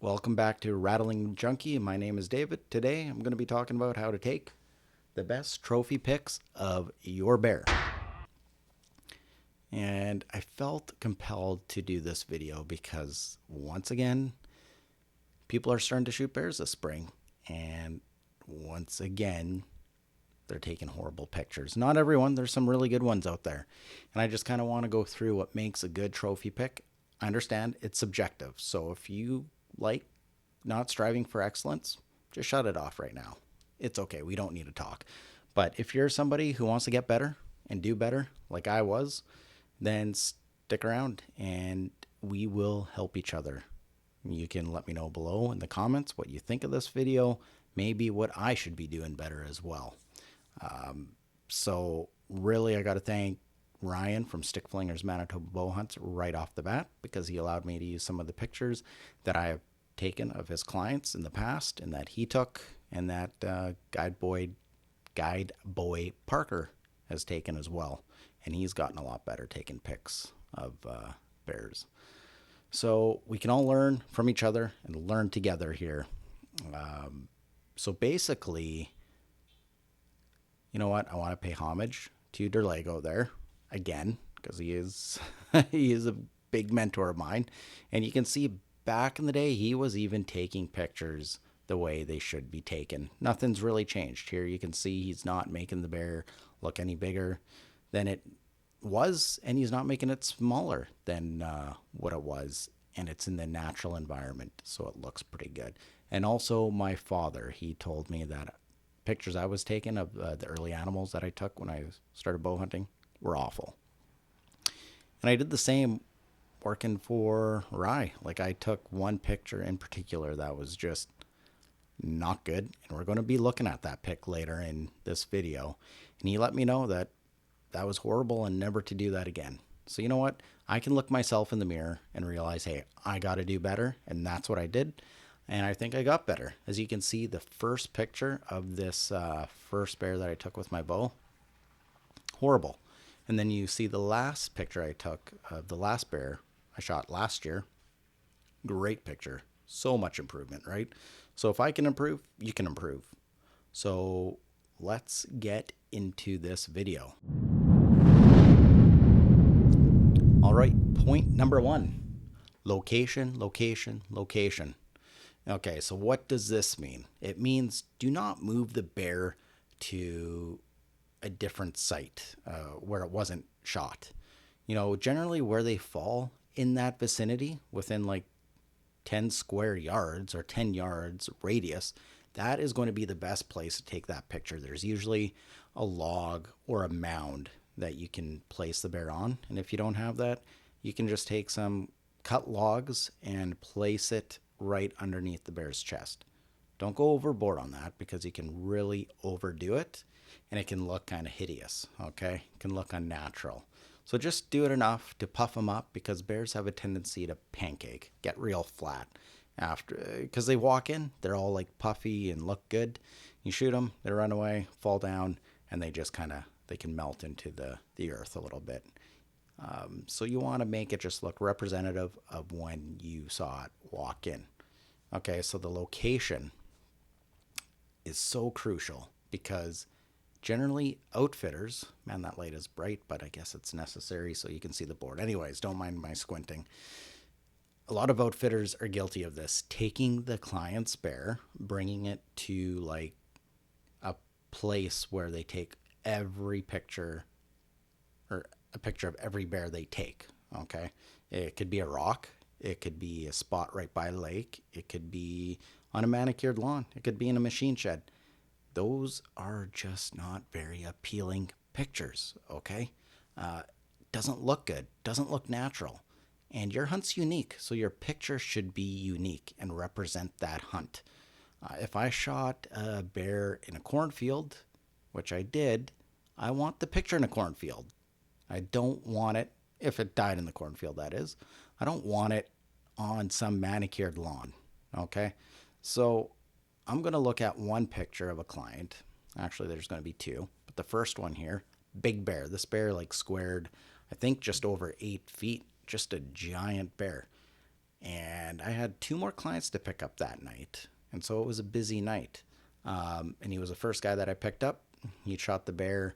Welcome back to Rattling Junkie. My name is David. Today I'm going to be talking about how to take the best trophy pics of your bear. And I felt compelled to do this video because once again, people are starting to shoot bears this spring. And once again, they're taking horrible pictures. Not everyone, there's some really good ones out there. And I just kind of want to go through what makes a good trophy pic. I understand it's subjective. So if you like not striving for excellence, just shut it off right now. It's okay. We don't need to talk. But if you're somebody who wants to get better and do better, like I was, then stick around and we will help each other. You can let me know below in the comments what you think of this video, maybe what I should be doing better as well. So really, I got to thank Ryan from Stick Flingers Manitoba Bow Hunts right off the bat because he allowed me to use some of the pictures that I have taken of his clients in the past and that he took and that guide boy Parker has taken as well. And he's gotten a lot better taking pics of bears. So we can all learn from each other and learn together here. So basically, you know what? I want to pay homage to Derlego there again because he is he is a big mentor of mine, and you can see back in the day he was even taking pictures the way they should be taken. Nothing's really changed here. You can see he's not making the bear look any bigger than it was, and he's not making it smaller than what it was, and it's in the natural environment, so it looks pretty good. And also my father, he told me that pictures I was taking of the early animals that I took when I started bow hunting were awful. And I did the same working for Rye. Like I took one picture in particular that was just not good. And we're going to be looking at that pic later in this video. And he let me know that that was horrible and never to do that again. So you know what? I can look myself in the mirror and realize, hey, I got to do better. And that's what I did. And I think I got better. As you can see, the first picture of this first bear that I took with my bow, horrible. And then you see the last picture I took of the last bear I shot last year. Great picture. So much improvement, right? So if I can improve, you can improve. So let's get into this video. All right, point number one. Location, location, location. Okay, so what does this mean? It means do not move the bear to a different site where it wasn't shot. You know, generally where they fall in that vicinity, within like 10 square yards or 10 yards radius, that is going to be the best place to take that picture. There's usually a log or a mound that you can place the bear on. And if you don't have that, you can just take some cut logs and place it right underneath the bear's chest. Don't go overboard on that because you can really overdo it and it can look kind of hideous, okay? It can look unnatural. So just do it enough to puff them up because bears have a tendency to pancake, get real flat after, because they walk in, they're all like puffy and look good. You shoot them, they run away, fall down, and they just kind of, they can melt into the earth a little bit. So you want to make it just look representative of when you saw it walk in. Okay, so the location is so crucial because generally outfitters, man, that light is bright, but I guess it's necessary so you can see the board. Anyways, don't mind my squinting. A lot of outfitters are guilty of this, taking the client's bear, bringing it to like a place where they take every picture or a picture of every bear they take. Okay, it could be a rock, it could be a spot right by a lake, it could be on a manicured lawn, it could be in a machine shed. Those are just not very appealing pictures. Okay, doesn't look good, doesn't look natural, and your hunt's unique, so your picture should be unique and represent that hunt. If I shot a bear in a cornfield, which I did, I want the picture in a cornfield. I don't want it, if it died in the cornfield, that is. I don't want it on some manicured lawn, okay? So I'm going to look at one picture of a client. Actually, there's going to be two. But the first one here, big bear. This bear like squared, I think just over 8 feet, just a giant bear. And I had 2 more clients to pick up that night. And so it was a busy night. And he was the first guy that I picked up. He shot the bear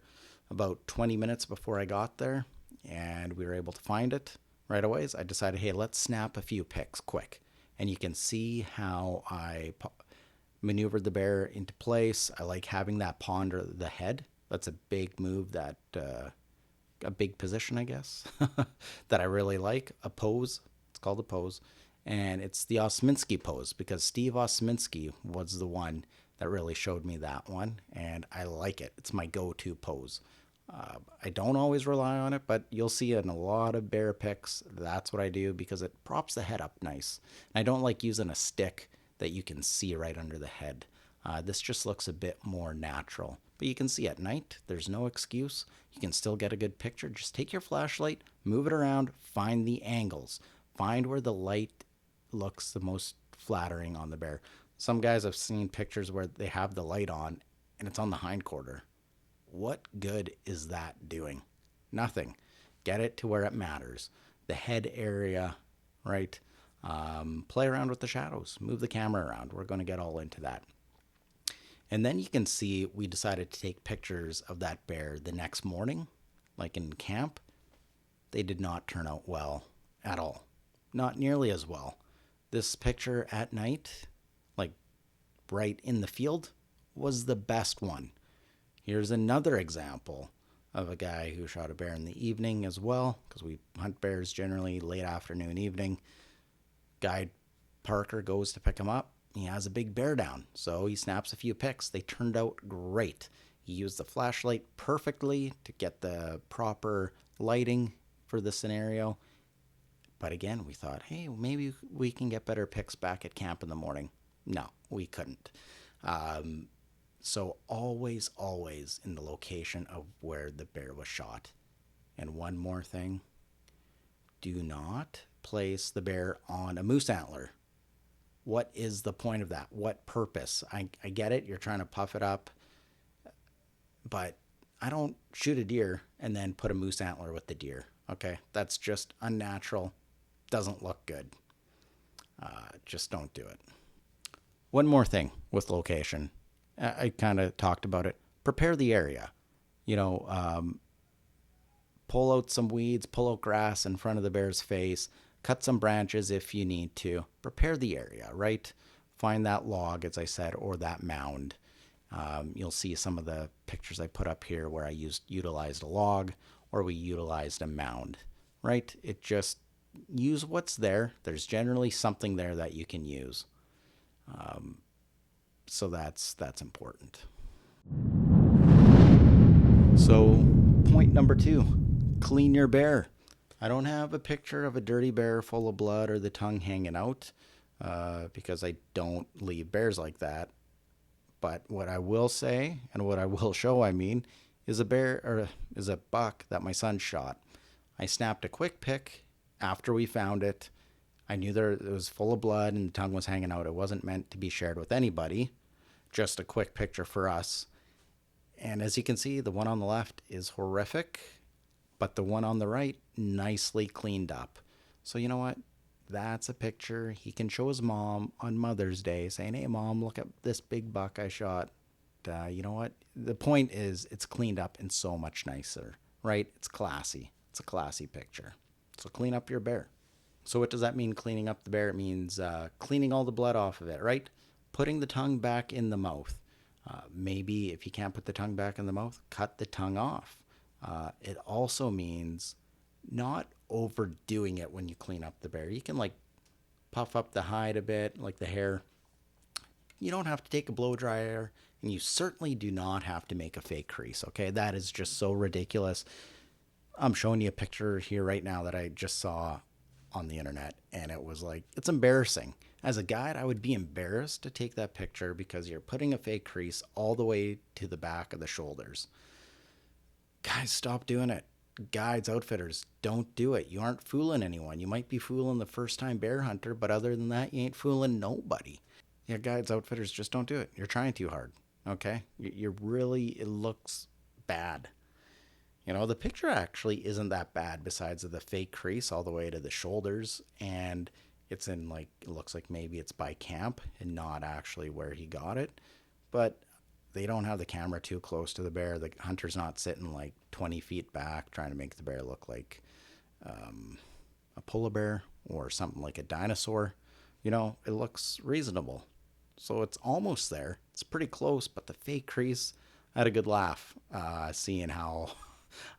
about 20 minutes before I got there, and we were able to find it right away. So I decided, hey, let's snap a few pics quick. And you can see how I maneuvered the bear into place. I like having that paw under the head. That's a big move, that a big position, I guess, that I really like. A pose. It's called a pose. And it's the Osminski pose, because Steve Osminski was the one that really showed me that one. And I like it. It's my go-to pose. I don't always rely on it, but you'll see it in a lot of bear pics. That's what I do, because it props the head up nice. And I don't like using a stick that you can see right under the head. This just looks a bit more natural. But you can see at night, there's no excuse. You can still get a good picture. Just take your flashlight, move it around, find the angles. Find where the light looks the most flattering on the bear. Some guys, I've seen pictures where they have the light on and it's on the hindquarter. What good is that doing? Nothing. Get it to where it matters. The head area, right? Play around with the shadows. Move the camera around. We're going to get all into that. And then you can see we decided to take pictures of that bear the next morning, like in camp. They did not turn out well at all. Not nearly as well. This picture at night, like right in the field, was the best one. Here's another example of a guy who shot a bear in the evening as well, because we hunt bears generally late afternoon, evening. Guide Parker goes to pick him up. He has a big bear down, so he snaps a few pics. They turned out great. He used the flashlight perfectly to get the proper lighting for the scenario. But again, we thought, hey, maybe we can get better pics back at camp in the morning. No, we couldn't. So always in the location of where the bear was shot. And one more thing, do not place the bear on a moose antler. What is the point of that? What purpose? I get it. You're trying to puff it up. But I don't shoot a deer and then put a moose antler with the deer. Okay? That's just unnatural. Doesn't look good. Just don't do it. One more thing with location. I kind of talked about it. Prepare the area. Pull out some weeds, pull out grass in front of the bear's face, cut some branches if you need to. Prepare the area, right? Find that log, as I said, or that mound. You'll see some of the pictures I put up here where I utilized a log or we utilized a mound, right? It just use what's there. There's generally something there that you can use. So that's important. So point number 2, clean your bear. I don't have a picture of a dirty bear full of blood or the tongue hanging out because I don't leave bears like that. But what I will say, and what I will show, is a buck that my son shot. I snapped a quick pic after we found it. I knew it was full of blood and the tongue was hanging out. It wasn't meant to be shared with anybody. Just a quick picture for us. And as you can see, the one on the left is horrific, but the one on the right, nicely cleaned up. So you know what? That's a picture he can show his mom on Mother's Day saying, hey, Mom, look at this big buck I shot. You know what? The point is it's cleaned up and so much nicer, right? It's classy. It's a classy picture. So clean up your bear. So what does that mean, cleaning up the bear? It means cleaning all the blood off of it, right? Putting the tongue back in the mouth. Maybe if you can't put the tongue back in the mouth, cut the tongue off. It also means not overdoing it when you clean up the bear. You can puff up the hide a bit, like the hair. You don't have to take a blow dryer, and you certainly do not have to make a fake crease, okay? That is just so ridiculous. I'm showing you a picture here right now that I just saw on the internet, and it was it's embarrassing. As a guide, I would be embarrassed to take that picture because you're putting a fake crease all the way to the back of the shoulders. Guys, stop doing it. Guides, outfitters, don't do it. You aren't fooling anyone. You might be fooling the first-time bear hunter, but other than that, you ain't fooling nobody. Yeah, guides, outfitters, just don't do it. You're trying too hard, okay? It looks bad. The picture actually isn't that bad besides the fake crease all the way to the shoulders, and it's in like, it looks like maybe it's by camp and not actually where he got it. But they don't have the camera too close to the bear. The hunter's not sitting like 20 feet back trying to make the bear look like a polar bear or something like a dinosaur. You know, it looks reasonable. So it's almost there. It's pretty close, but the fake crease, I had a good laugh seeing how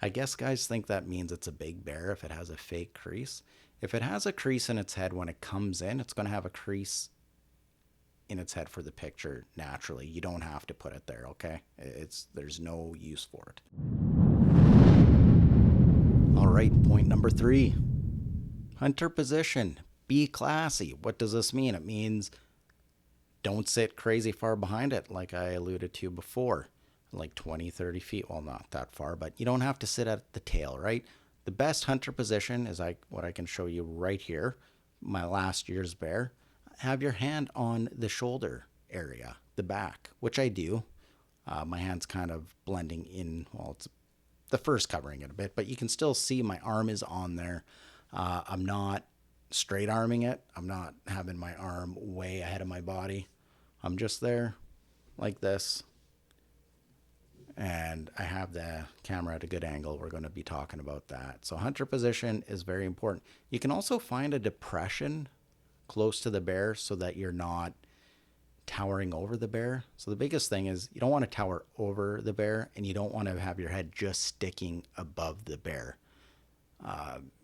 I guess guys think that means it's a big bear if it has a fake crease. If it has a crease in its head when it comes in, it's going to have a crease in its head for the picture naturally. You don't have to put it there, okay? There's no use for it. All right, point number 3. Hunter position. Be classy. What does this mean? It means don't sit crazy far behind it, like I alluded to before, like 20, 30 feet. Well, not that far, but you don't have to sit at the tail, right? The best hunter position is what I can show you right here, my last year's bear. Have your hand on the shoulder area, the back, which I do. My hand's kind of blending in. Well, it's the first covering it a bit, but you can still see my arm is on there. I'm not straight arming it. I'm not having my arm way ahead of my body. I'm just there like this. And I have the camera at a good angle. We're going to be talking about that. So hunter position is very important. You can also find a depression close to the bear so that you're not towering over the bear. So the biggest thing is you don't want to tower over the bear, and you don't want to have your head just sticking above the bear.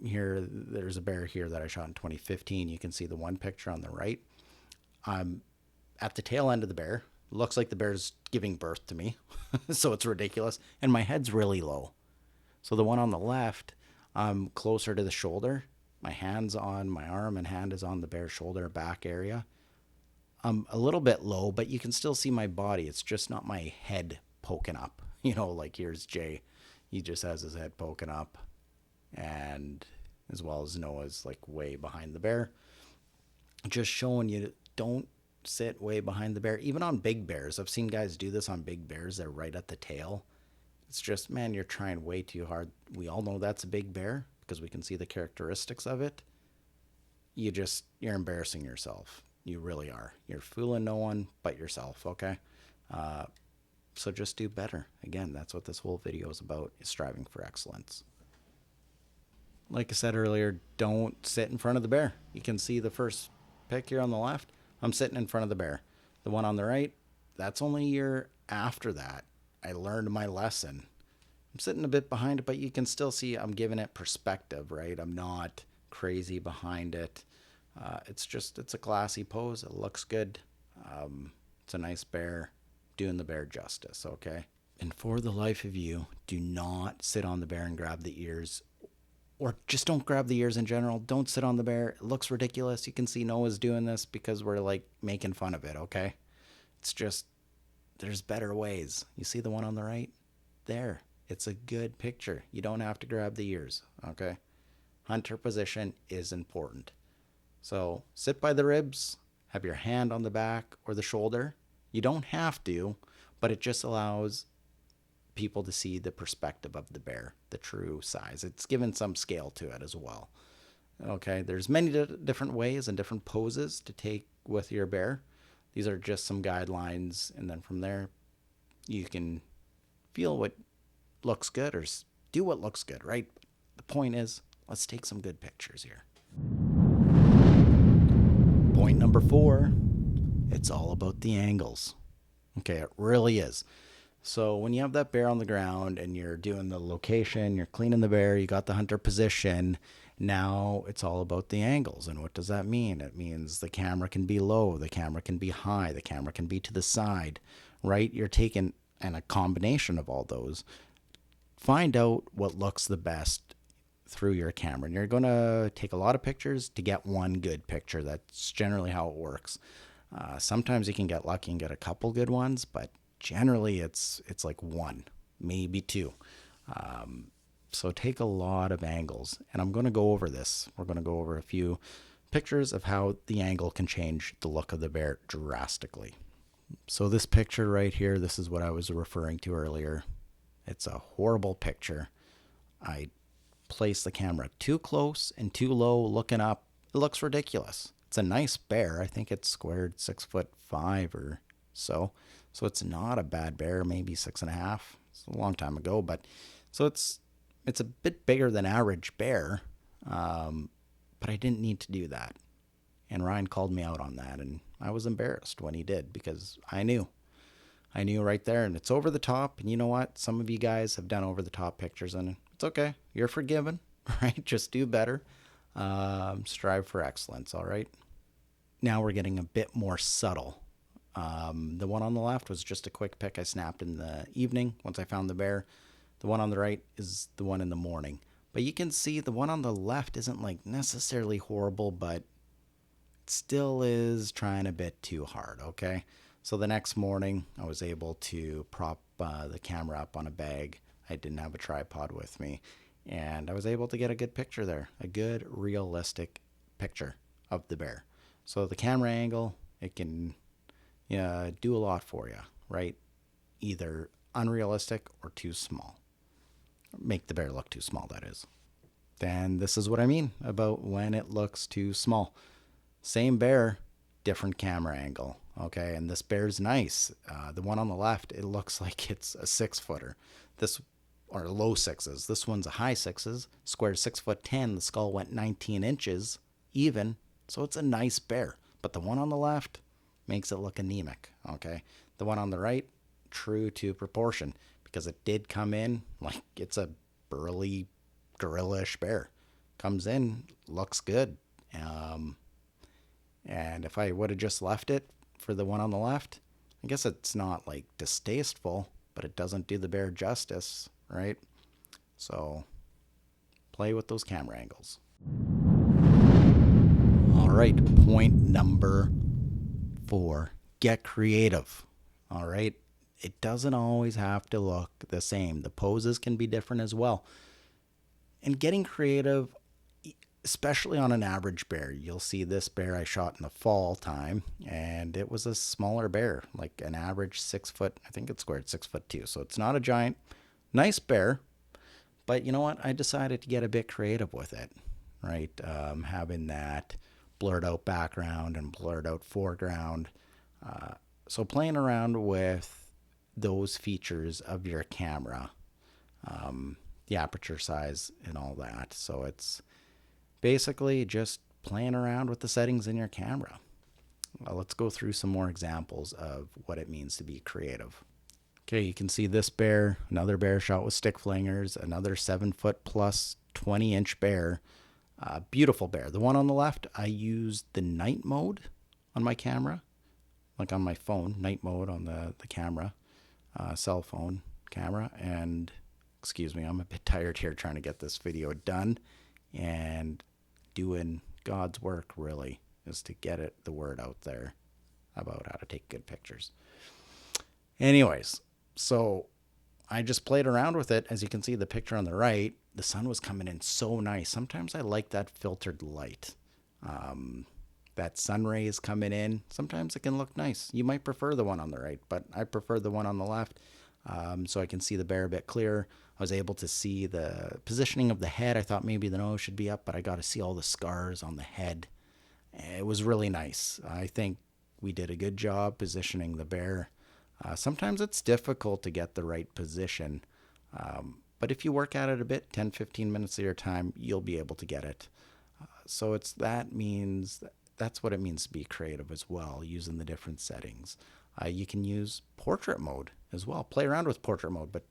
Here, there's a bear here that I shot in 2015. You can see the one picture on the right. I'm at the tail end of the bear. Looks like the bear's giving birth to me. So it's ridiculous. And my head's really low. So the one on the left, I'm closer to the shoulder. My hand's on my arm and hand is on the bear's shoulder back area. I'm a little bit low, but you can still see my body. It's just not my head poking up. You know, like here's Jay. He just has his head poking up. And as well as Noah's like way behind the bear. Just showing you, don't sit way behind the bear. Even on big bears. I've seen guys do this on big bears. They're right at the tail. It's just, man, you're trying way too hard. We all know that's a big bear because we can see the characteristics of it. You're embarrassing yourself. You really are. You're fooling no one but yourself, okay? So just do better. Again, that's what this whole video is about, is striving for excellence. Like I said earlier, don't sit in front of the bear. You can see the first pic here on the left. I'm sitting in front of the bear. The one on the right, that's only a year after that. I learned my lesson. I'm sitting a bit behind it, but you can still see I'm giving it perspective, right? I'm not crazy behind it. It's a classy pose. It looks good. It's a nice bear, doing the bear justice, okay? And for the life of you, do not sit on the bear and grab the ears. Or just don't grab the ears in general. Don't sit on the bear. It looks ridiculous. You can see Noah's doing this because we're like making fun of it, okay? It's just, there's better ways. You see the one on the right? There. It's a good picture. You don't have to grab the ears, okay? Hunter position is important. So sit by the ribs, have your hand on the back or the shoulder. You don't have to, but it just allows people to see the perspective of the bear, the true size. It's given some scale to it as well. Okay, there's many different ways and different poses to take with your bear. These are just some guidelines, and then from there, you can feel what looks good or do what looks good, right? The point is, let's take some good pictures here. Point number 4, it's all about the angles. Okay, it really is. So when you have that bear on the ground and you're doing the location, you're cleaning the bear, you got the hunter position, now it's all about the angles. And what does that mean? It means the camera can be low, the camera can be high, the camera can be to the side, right? You're taking, and a combination of all those. Find out what looks the best through your camera. And you're going to take a lot of pictures to get one good picture. That's generally how it works. Sometimes you can get lucky and get a couple good ones, but generally it's like one, maybe two. So take a lot of angles, and I'm going to go over this. We're going to go over a few pictures of how the angle can change the look of the bear drastically. So this picture right here, this is what I was referring to earlier. It's a horrible picture. I placed the camera too close and too low looking up. It looks ridiculous. It's a nice bear. I think it's squared 6'5" or so. So it's not a bad bear, maybe 6.5. It's a long time ago, but so it's a bit bigger than average bear. But I didn't need to do that. And Ryan called me out on that, and I was embarrassed when he did because I knew. I knew right there, and it's over the top. And you know what? Some of you guys have done over the top pictures, and it's okay. You're forgiven, right? Just do better. Strive for excellence, all right? Now we're getting a bit more subtle. The one on the left was just a quick pic I snapped in the evening once I found the bear. The one on the right is the one in the morning. But you can see the one on the left isn't like necessarily horrible, but it still is trying a bit too hard, okay? So the next morning, I was able to prop the camera up on a bag. I didn't have a tripod with me. And I was able to get a good picture there, a good realistic picture of the bear. So the camera angle, it can do a lot for you, right? Either unrealistic or too small. Make the bear look too small, that is. Then this is what I mean about when it looks too small. Same bear, different camera angle. Okay, and this bear's nice. The one on the left, it looks like it's a 6-footer. This or low sixes. This one's a high sixes. Squared 6'10". The skull went 19 inches even. So it's a nice bear. But the one on the left makes it look anemic. Okay, the one on the right, true to proportion, because it did come in like it's a burly, gorilla-ish bear. Comes in, looks good. And if I would have just left it for the one on the left, I guess it's not like distasteful, but it doesn't do the bear justice, right? So play with those camera angles. All right, point number 4, get creative. All right, it doesn't always have to look the same. The poses can be different as well. And getting creative, especially on an average bear. You'll see this bear I shot in the fall time, and it was a smaller bear, like an average 6 foot. I think it's squared 6'2". So it's not a giant. Nice bear. But you know what? I decided to get a bit creative with it, right? Having that blurred out background and blurred out foreground. So playing around with those features of your camera, the aperture size and all that. So it's basically just playing around with the settings in your camera. Well, let's go through some more examples of what it means to be creative. Okay, you can see this bear, another bear shot with stick flingers, another 7 foot plus 20-inch bear. Beautiful bear. The one on the left, I used the night mode on my camera, like on my phone, night mode on the camera, cell phone camera. And excuse me, I'm a bit tired here trying to get this video done. And doing God's work really is to get the word out there about how to take good pictures. Anyways, so I just played around with it. As you can see the picture on the right, the sun was coming in so nice. Sometimes I like that filtered light. That sun rays coming in, sometimes it can look nice. You might prefer the one on the right, but I prefer the one on the left. So I can see the bear a bit clearer. I was able to see the positioning of the head. I thought maybe the nose should be up, but I got to see all the scars on the head. It was really nice. I think we did a good job positioning the bear. Sometimes it's difficult to get the right position, but if you work at it a bit, 10-15 minutes of your time, you'll be able to get it. So that's what it means to be creative as well, using the different settings. You can use portrait mode as well. Play around with portrait mode, but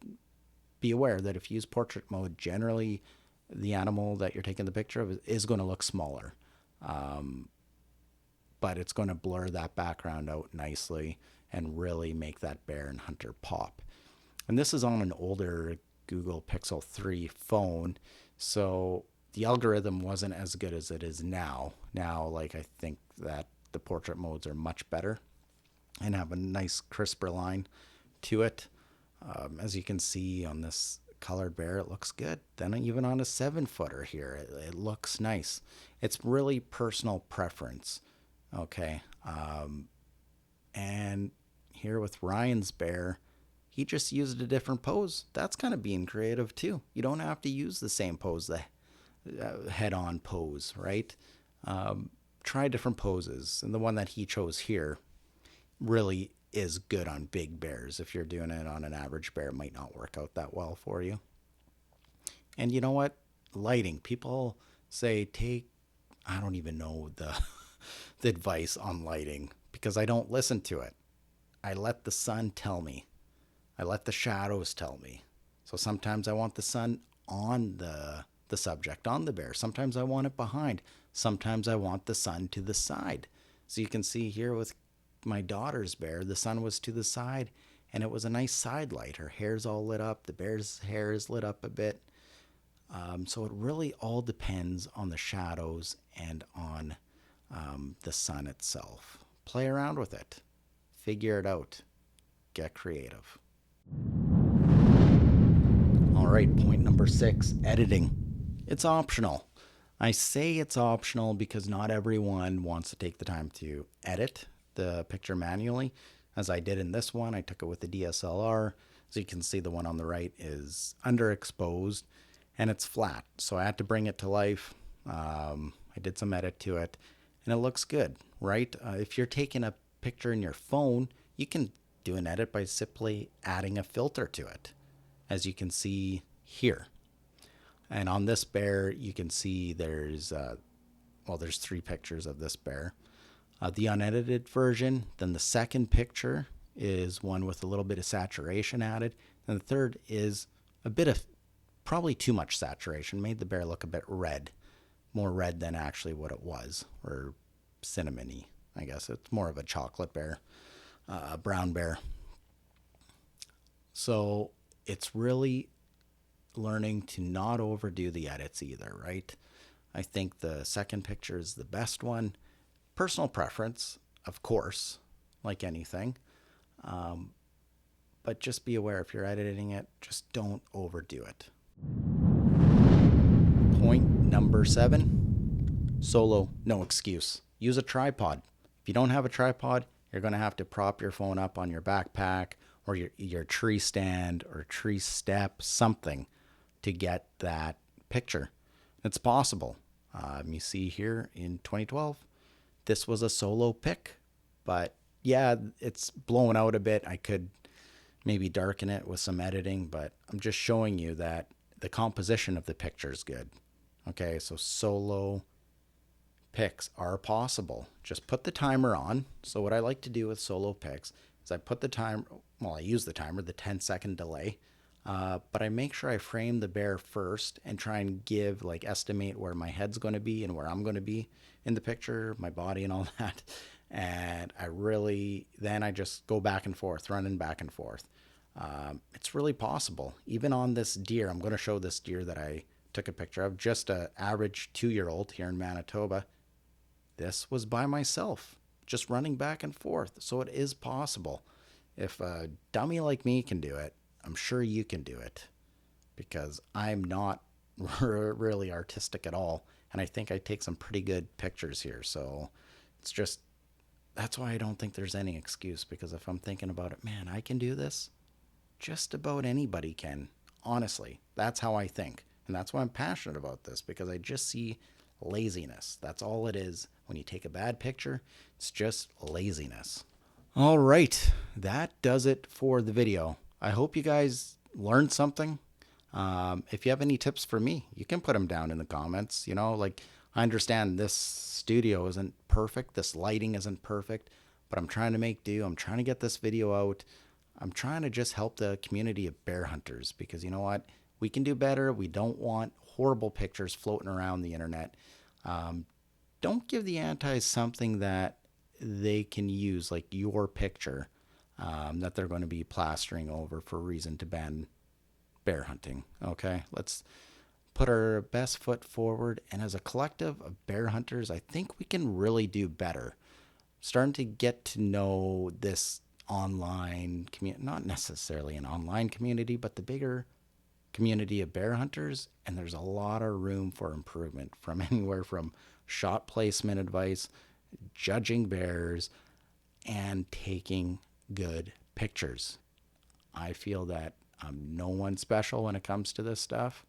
be aware that if you use portrait mode, generally the animal that you're taking the picture of is going to look smaller. But it's going to blur that background out nicely and really make that bear and hunter pop. And this is on an older Google Pixel 3 phone, so the algorithm wasn't as good as it is now. Now, like, I think that the portrait modes are much better and have a nice crisper line to it. As you can see on this colored bear, it looks good. Then even on a 7-footer here, it looks nice. It's really personal preference. Okay. And here with Ryan's bear, he just used a different pose. That's kind of being creative too. You don't have to use the same pose, the head-on pose, right? try different poses. And the one that he chose here really is good on big bears. If you're doing it on an average bear, it might not work out that well for you. And you know what? Lighting. People say I don't even know the advice on lighting because I don't listen to it. I let the sun tell me. I let the shadows tell me. So sometimes I want the sun on the subject, on the bear. Sometimes I want it behind. Sometimes I want the sun to the side. So you can see here with my daughter's bear, the sun was to the side and it was a nice side light. Her hair's all lit up. The bear's hair is lit up a bit. So it really all depends on the shadows and on the sun itself. Play around with it. Figure it out. Get creative. All right, point number 6, editing. It's optional. I say it's optional because not everyone wants to take the time to edit the picture manually. As I did in this one, I took it with the DSLR. So you can see the one on the right is underexposed and it's flat. So I had to bring it to life. I did some edit to it and it looks good, right? If you're taking a picture in your phone, you can do an edit by simply adding a filter to it, as you can see here. And on this bear, you can see there's 3 pictures of this bear. The unedited version, then the second picture is one with a little bit of saturation added. And the third is a bit of probably too much saturation, made the bear look a bit red, more red than actually what it was, or cinnamony, I guess. It's more of a chocolate bear, brown bear. So it's really learning to not overdo the edits either, right? I think the second picture is the best one. Personal preference, of course, like anything. But just be aware if you're editing it, just don't overdo it. Point number 7, solo, no excuse. Use a tripod. If you don't have a tripod, you're going to have to prop your phone up on your backpack or your tree stand or tree step, something to get that picture. It's possible. You see here in 2012, this was a solo pic, but yeah, it's blown out a bit. I could maybe darken it with some editing, but I'm just showing you that the composition of the picture is good. Okay, so solo pics are possible. Just put the timer on. So what I like to do with solo pics is I put the timer, I use the timer, the 10-second delay, but I make sure I frame the bear first and try and estimate where my head's going to be and where I'm going to be in the picture, my body and all that. And then I just go back and forth, running back and forth. It's really possible. Even on this deer, I'm going to show this deer that I took a picture of, just an average 2-year-old here in Manitoba. This was by myself, just running back and forth. So it is possible. If a dummy like me can do it, I'm sure you can do it, because I'm not really artistic at all. And I think I take some pretty good pictures here. So that's why I don't think there's any excuse, because if I'm thinking about it, man, I can do this. Just about anybody can. Honestly, that's how I think. And that's why I'm passionate about this, because I just see laziness. That's all it is. When you take a bad picture, it's just laziness. All right, that does it for the video. I hope you guys learned something. If you have any tips for me, you can put them down in the comments. I understand this studio isn't perfect. This lighting isn't perfect, but I'm trying to make do. I'm trying to get this video out. I'm trying to just help the community of bear hunters, because you know what? We can do better. We don't want horrible pictures floating around the internet. Don't give the antis something that they can use, like your picture, that they're going to be plastering over for a reason to ban bear hunting. Okay, let's put our best foot forward. And as a collective of bear hunters, I think we can really do better. Starting to get to know this online community, not necessarily an online community, but the bigger community of bear hunters. And there's a lot of room for improvement, from anywhere from shot placement advice, judging bears, and taking good pictures. I feel that I'm no one special when it comes to this stuff,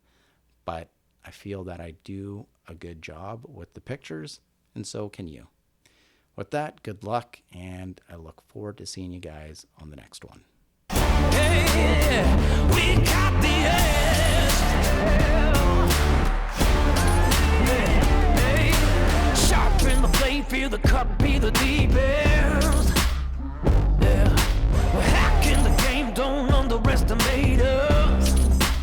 but I feel that I do a good job with the pictures and so can you. With that, good luck, and I look forward to seeing you guys on the next one. Hey, we got the edge. Hey, sharpen the blade, feel the cut, be the deep edge.